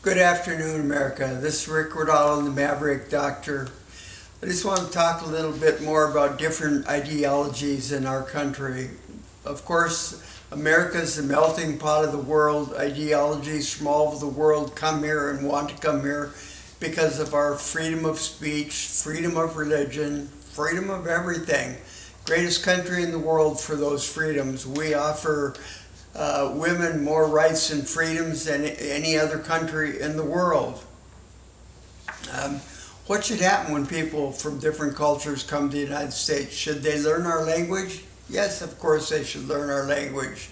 Good afternoon, America. This is Rick Redalen, the Maverick Doctor. I just want to talk a little bit more about different ideologies in our country. Of course, America is the melting pot of the world. Ideologies from all over the world come here and want to come here because of our freedom of speech, freedom of religion, freedom of everything. Greatest country in the world for those freedoms. We offer women more rights and freedoms than any other country in the world. What should happen when people from different cultures come to the United States? Should they learn our language? Yes, of course they should learn our language.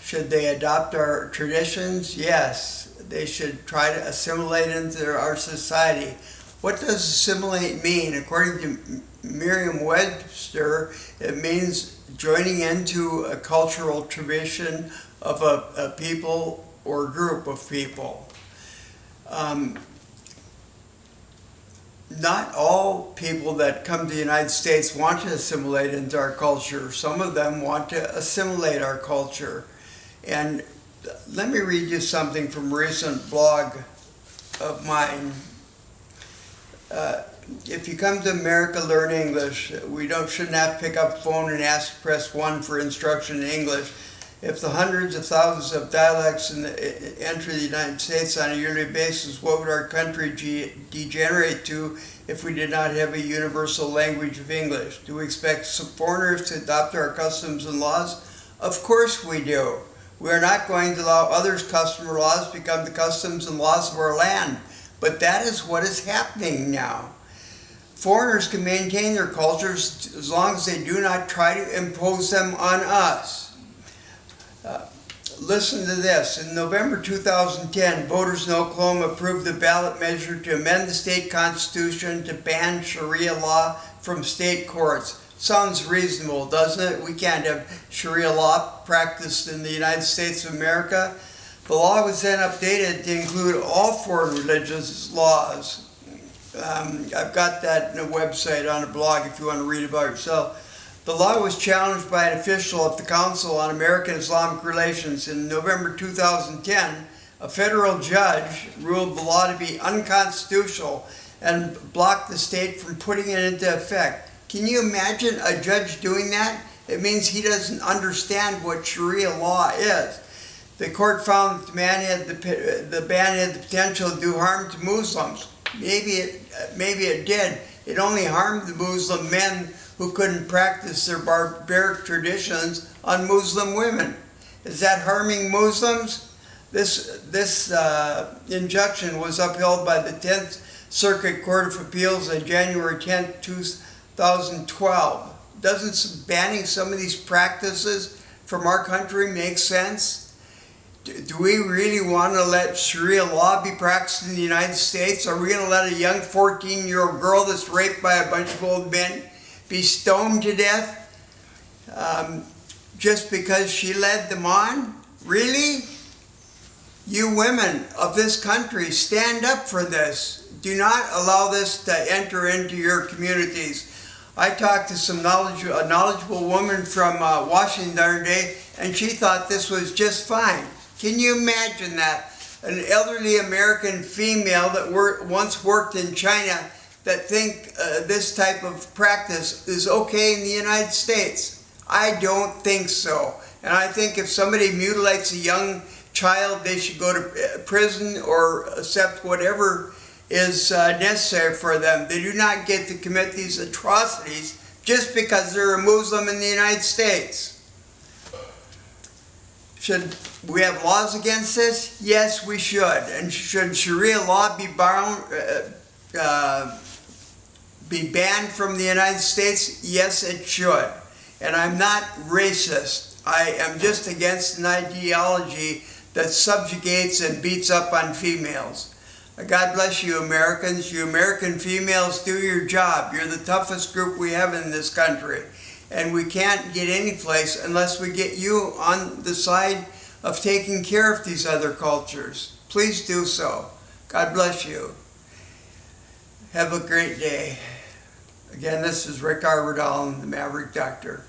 Should they adopt our traditions? Yes. They should try to assimilate into our society. What does assimilate mean? According to Merriam-Webster, it means joining into a cultural tradition of a people or group of people. Not all people that come to the United States want to assimilate into our culture. Some of them want to assimilate our culture. And let me read you something from a recent blog of mine. If you come to America, learn English. We shouldn't have to pick up the phone and press 1 for instruction in English. If the hundreds of thousands of dialects enter the United States on a yearly basis, what would our country degenerate to if we did not have a universal language of English? Do we expect some foreigners to adopt our customs and laws? Of course we do. We are not going to allow others' customs or laws to become the customs and laws of our land. But that is what is happening now. Foreigners can maintain their cultures as long as they do not try to impose them on us. Listen to this. In November 2010, voters in Oklahoma approved the ballot measure to amend the state constitution to ban Sharia law from state courts. Sounds reasonable, doesn't it? We can't have Sharia law practiced in the United States of America. The law was then updated to include all foreign religious laws. I've got that in a website on a blog if you want to read about it yourself. The law was challenged by an official of the Council on American Islamic Relations. In November 2010, a federal judge ruled the law to be unconstitutional and blocked the state from putting it into effect. Can you imagine a judge doing that? It means he doesn't understand what Sharia law is. The court found that the ban had the potential to do harm to Muslims. Maybe it did. It only harmed the Muslim men who couldn't practice their barbaric traditions on Muslim women. Is that harming Muslims? This injunction was upheld by the 10th Circuit Court of Appeals on January 10, 2012. Doesn't banning some of these practices from our country make sense? Do we really want to let Sharia law be practiced in the United States? Are we going to let a young 14-year-old girl that's raped by a bunch of old men be stoned to death just because she led them on? Really? You women of this country, stand up for this. Do not allow this to enter into your communities. I talked to a knowledgeable woman from Washington the other day, and she thought this was just fine. Can you imagine that? An elderly American female that once worked in China that think this type of practice is okay in the United States. I don't think so. And I think if somebody mutilates a young child, they should go to prison or accept whatever is necessary for them. They do not get to commit these atrocities just because they're a Muslim in the United States. Should we have laws against this? Yes, we should. And should Sharia law be banned from the United States? Yes, it should. And I'm not racist. I am just against an ideology that subjugates and beats up on females. God bless you, Americans. You American females, do your job. You're the toughest group we have in this country. And we can't get any place unless we get you on the side of taking care of these other cultures. Please do so. God bless you. Have a great day. Again, this is Rick Redalen, the Maverick Doctor.